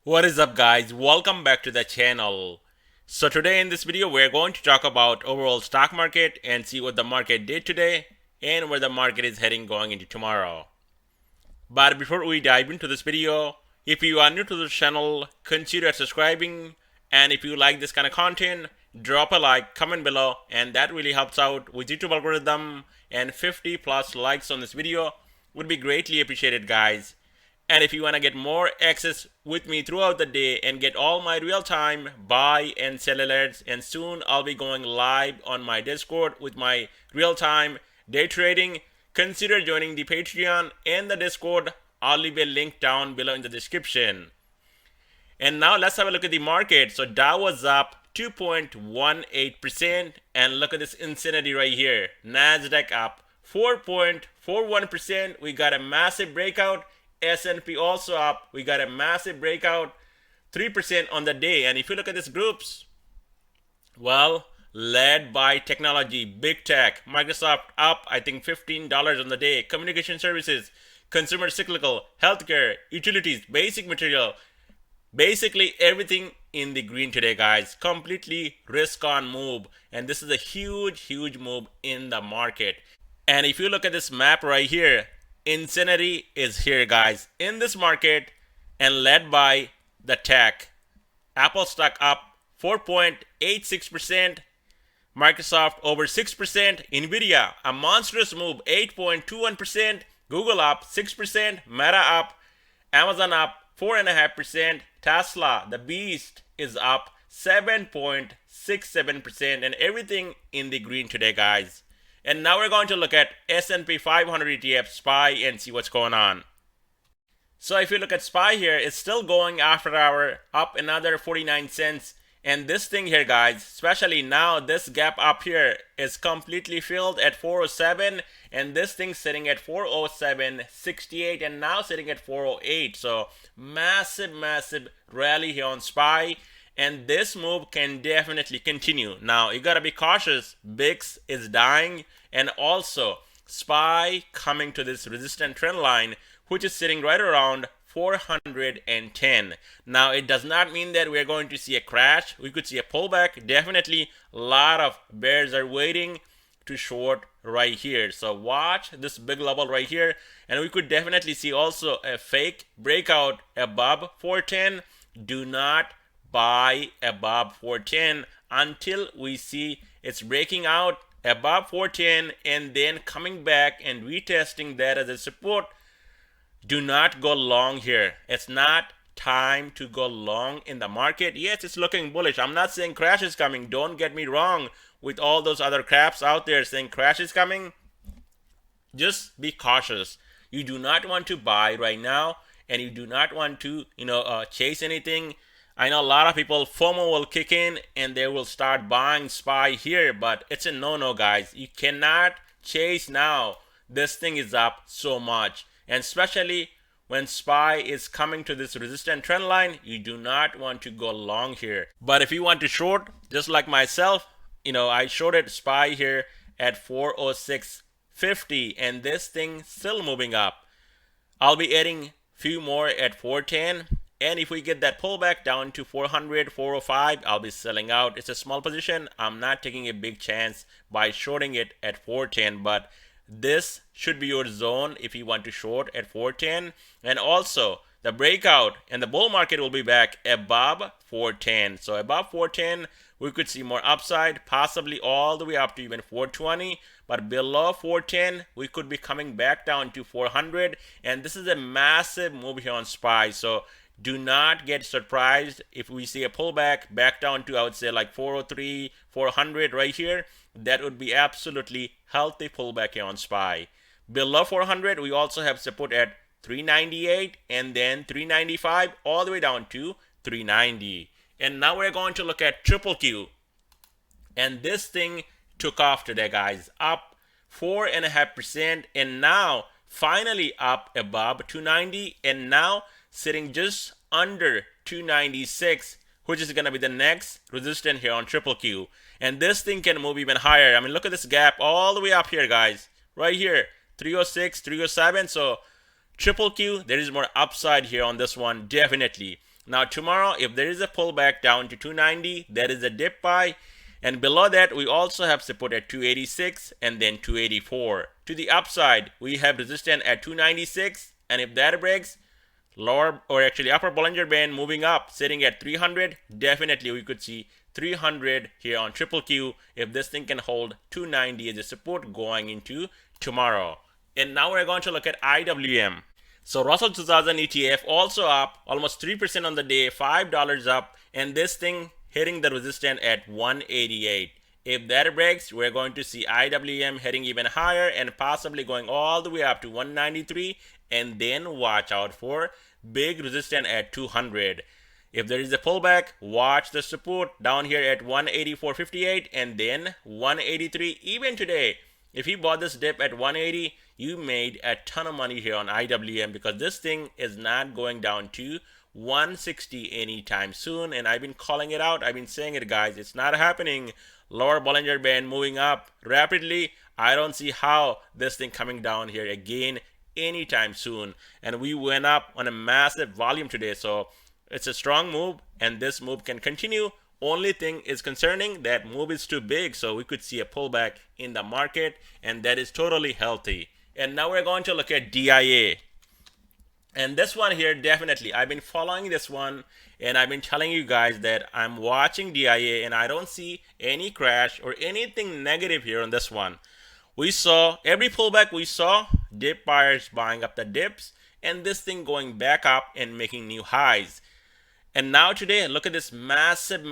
What is up, guys? Welcome back to the channel. So today in this video we're going to talk about overall stock market and see what the market did today and where the market is heading going into tomorrow. But before we dive into this video, if you are new to the channel, consider subscribing, and if you like this kind of content, drop a like, comment below, and that really helps out with YouTube algorithm, and 50 plus likes on this video would be greatly appreciated, guys. And if you want to get more access with me throughout the day and get all my real-time buy and sell alerts, and soon I'll be going live on my Discord with my real-time day trading, consider joining the Patreon and the Discord. I'll leave a link down below in the description. And now let's have a look at the market. So Dow was up 2.18%, and look at this insanity right here. Nasdaq up 4.41%. We got a massive breakout. S&P also up. We got a massive breakout, 3% on the day. And if you look at these groups, well, led by technology, big tech, Microsoft up, I think $15 on the day. Communication services, consumer cyclical, healthcare, utilities, basic material, basically everything in the green today, guys. Completely risk on move. And this is a huge move in the market. And if you look at this map right here, insanity is here, guys, in this market, and led by the tech. Apple stock up 4.86%, Microsoft over 6%, Nvidia a monstrous move 8.21%, Google up 6%, Meta up, Amazon up 4.5%, Tesla the beast is up 7.67%, and everything in the green today, guys. And now we're going to look at S&P 500 ETF SPY and see what's going on. So if you look at SPY here, it's still going after hour, up another 49 cents. And this thing here, guys, especially now, this gap up here is completely filled at 407, and this thing's sitting at 407.68, and now sitting at 408. So massive rally here on SPY, and this move can definitely continue. Now you gotta be cautious. VIX is dying, and also SPY coming to this resistant trend line, which is sitting right around 410. Now it does not mean that we're going to see a crash. We could see a pullback. Definitely a lot of bears are waiting to short right here. So watch this big level right here, and we could definitely see also a fake breakout above 410. Do not buy above 410 until we see it's breaking out above 410 and then coming back and retesting that as a support. Do not go long here. It's not time to go long in the market. Yes, it's looking bullish. I'm not saying crash is coming. Don't get me wrong with all those other craps out there saying crash is coming. Just be cautious. You do not want to buy right now, and you do not want to, chase anything. I know a lot of people, FOMO will kick in and they will start buying SPY here, but it's a no-no, guys. You cannot chase now. This thing is up so much. And especially when SPY is coming to this resistant trend line, you do not want to go long here. But if you want to short, just like myself, I shorted SPY here at 406.50, and this thing still moving up. I'll be adding few more at 410. And if we get that pullback down to 400, 405, I'll be selling out. It's a small position. I'm not taking a big chance by shorting it at 410, but this should be your zone if you want to short at 410. And also the breakout and the bull market will be back above 410. So above 410, we could see more upside, possibly all the way up to even 420. But below 410, we could be coming back down to 400. And this is a massive move here on SPY. So do not get surprised if we see a pullback back down to, I would say, like 403, 400 right here. That would be absolutely healthy pullback here on SPY. Below 400, we also have support at 398 and then 395 all the way down to 390. And now we're going to look at Triple Q. And this thing took off today, guys. Up 4.5%, and now finally up above 290, and now sitting just under 296, which is going to be the next resistance here on Triple Q. And this thing can move even higher. I mean, look at this gap all the way up here, guys. Right here, 306, 307. So Triple Q, there is more upside here on this one, definitely. Now tomorrow, if there is a pullback down to 290, there is a dip buy. And below that, we also have support at 286 and then 284. To the upside, we have resistance at 296. And if that breaks, lower or actually upper Bollinger Band moving up, sitting at 300, definitely we could see 300 here on triple Q if this thing can hold 290 as a support going into tomorrow. And now we're going to look at IWM. So Russell 2000 ETF also up almost 3% on the day, $5 up, and this thing hitting the resistance at 188. If that breaks, we're going to see IWM heading even higher and possibly going all the way up to 193, and then watch out for big resistance at 200. If there is a pullback, watch the support down here at 184.58 and then 183. Even today, if you bought this dip at 180, you made a ton of money here on IWM because this thing is not going down to 160 anytime soon. And I've been calling it out. I've been saying it, guys. It's not happening. Lower Bollinger Band moving up rapidly. I don't see how this thing coming down here again anytime soon. And we went up on a massive volume today. So it's a strong move, and this move can continue. Only thing is concerning, that move is too big, so we could see a pullback in the market, and that is totally healthy. And now we're going to look at DIA. And this one here, definitely, I've been following this one, and I've been telling you guys that I'm watching DIA, and I don't see any crash or anything negative here on this one. We saw every pullback we saw, dip buyers buying up the dips, and this thing going back up and making new highs. And now today, look at this massive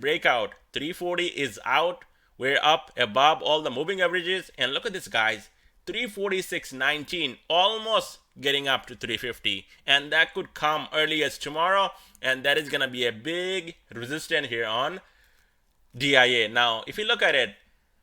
breakout. 340 is out. We're up above all the moving averages. And look at this, guys. 346.19, almost getting up to 350. And that could come early as tomorrow. And that is going to be a big resistance here on DIA. Now, if you look at it,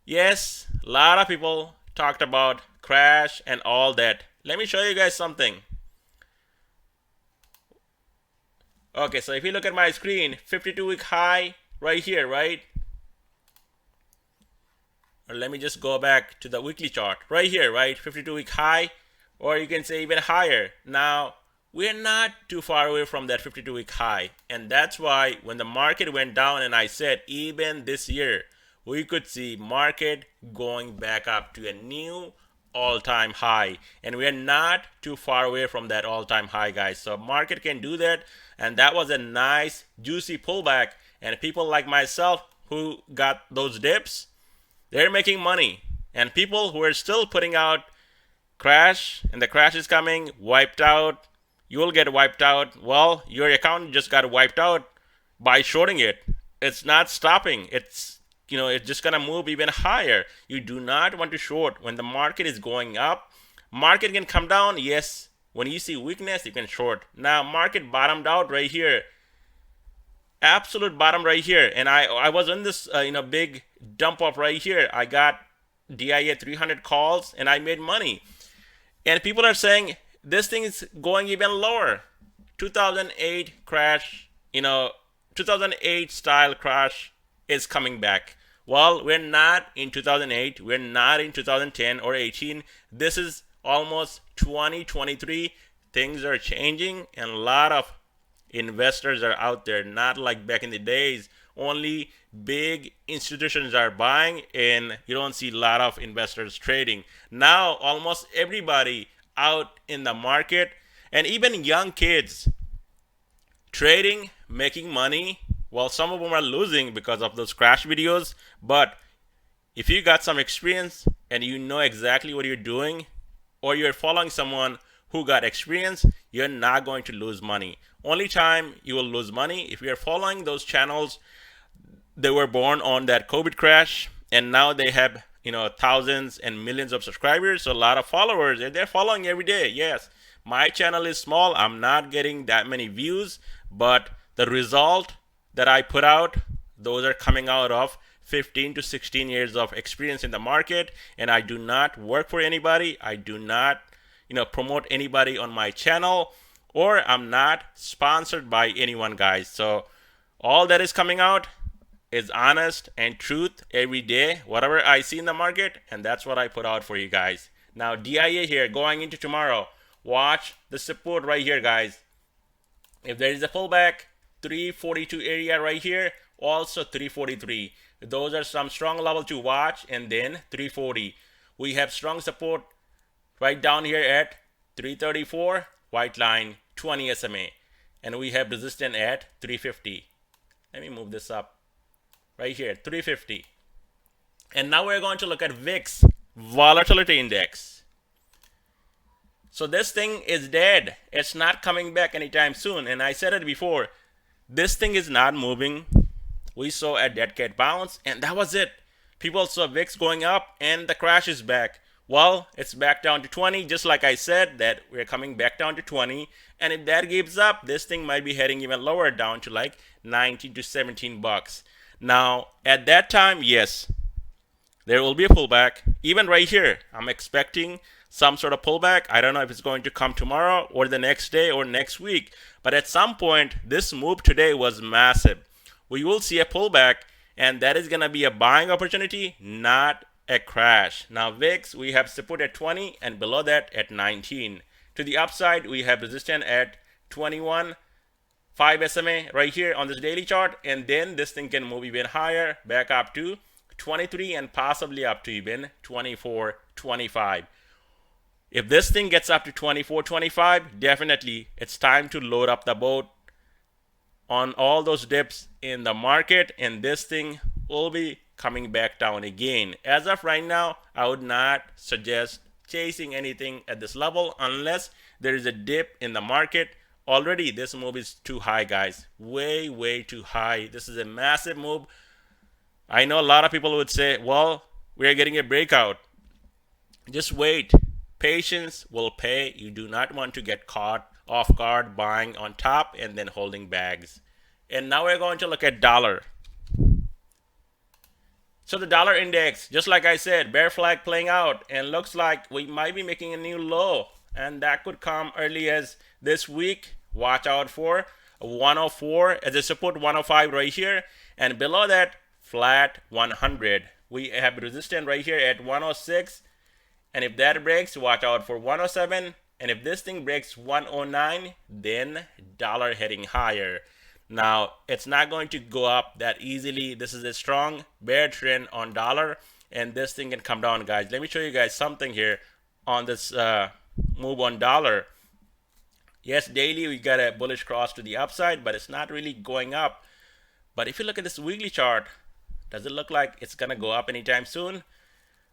yes, a lot of people talked about crash and all that. Let me show you guys something. Okay, so if you look at my screen, 52-week high right here, right? Or let me just go back to the weekly chart. Right here, right? 52-week high, or you can say even higher. Now, we're not too far away from that 52-week high. And that's why when the market went down and I said even this year, we could see market going back up to a new all-time high, and we're not too far away from that all-time high, guys. So market can do that, and that was a nice juicy pullback, and people like myself who got those dips, they're making money. And people who are still putting out crash and the crash is coming, wiped out, you will get wiped out. Well, your account just got wiped out by shorting it. It's not stopping. It's just gonna move even higher. You do not want to short when the market is going up. Market can come down, yes. When you see weakness, you can short. Now market bottomed out right here, absolute bottom right here, and I was in this big dump off right here. I got DIA 300 calls and I made money. And people are saying this thing is going even lower. 2008 crash, 2008 style crash is coming back. Well, we're not in 2008, we're not in 2010 or 18. This is almost 2023. Things are changing, and a lot of investors are out there, not like back in the days. Only big institutions are buying, and you don't see a lot of investors trading. Now, almost everybody out in the market, and even young kids trading, making money. Well, some of them are losing because of those crash videos, but if you got some experience and you know exactly what you're doing, or you're following someone who got experience, you're not going to lose money. Only time you will lose money if you're following those channels. They were born on that COVID crash, and now they have thousands and millions of subscribers, so a lot of followers, and they're following every day. Yes, my channel is small, I'm not getting that many views, but the result that I put out, those are coming out of 15 to 16 years of experience in the market, and I do not work for anybody. I do not promote anybody on my channel, or I'm not sponsored by anyone, guys. So all that is coming out is honest and truth every day, whatever I see in the market, and that's what I put out for you guys. Now DIA here going into tomorrow, watch the support right here, guys. If there is a pullback, 342 area right here, also 343. Those are some strong level to watch. And then 340. We have strong support right down here at 334, white line, 20 SMA. And we have resistance at 350. Let me move this up right here, 350. And now we're going to look at VIX, volatility index. So this thing is dead. It's not coming back anytime soon. And I said it before, this thing is not moving. We saw a dead cat bounce, and that was it. People saw VIX going up, and the crash is back. Well, it's back down to 20, just like I said that we're coming back down to 20. And if that gives up, this thing might be heading even lower, down to like 19 to 17 bucks. Now, at that time, yes, there will be a pullback. Even right here, I'm expecting some sort of pullback. I don't know if it's going to come tomorrow or the next day or next week. But at some point, this move today was massive. We will see a pullback, and that is going to be a buying opportunity, not a crash. Now, VIX, we have support at 20 and below that at 19. To the upside, we have resistance at 21. 5 SMA right here on this daily chart, and then this thing can move even higher, back up to 23 and possibly up to even 24, 25. If this thing gets up to 24, 25, definitely it's time to load up the boat on all those dips in the market, and this thing will be coming back down again. As of right now, I would not suggest chasing anything at this level unless there is a dip in the market. Already this move is too high, guys. Way too high. This is a massive move. I know a lot of people would say, well, we're getting a breakout. Just wait. Patience will pay. You do not want to get caught off guard buying on top and then holding bags. And now we're going to look at dollar. So the dollar index, just like I said, bear flag playing out, and looks like we might be making a new low, and that could come early as this week. Watch out for 104 as a support, 105 right here, and below that flat 100. We have resistance right here at 106, and if that breaks, watch out for 107, and if this thing breaks 109, then dollar heading higher. Now, it's not going to go up that easily. This is a strong bear trend on dollar, and this thing can come down, guys. Let me show you guys something here on this move on dollar. Yes, daily we got a bullish cross to the upside, but it's not really going up. But if you look at this weekly chart, does it look like it's gonna go up anytime soon?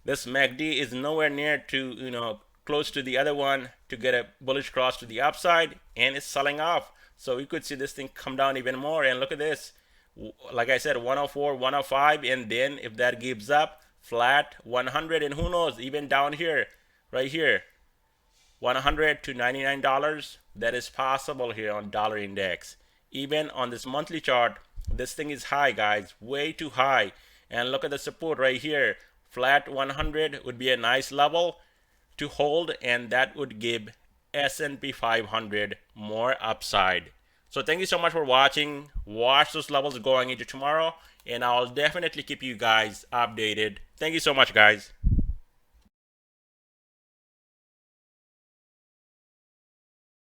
This MACD is nowhere near to, close to the other one to get a bullish cross to the upside, and it's selling off. So we could see this thing come down even more. And look at this, like I said, 104, 105, and then if that gives up, flat 100, and who knows, even down here, right here, $100 to $99, that is possible here on dollar index. Even on this monthly chart, this thing is high, guys, way too high. And look at the support right here, flat 100 would be a nice level to hold, and that would give S&P 500 more upside. So thank you so much for watching. Watch those levels going into tomorrow, and I'll definitely keep you guys updated. Thank you so much, guys.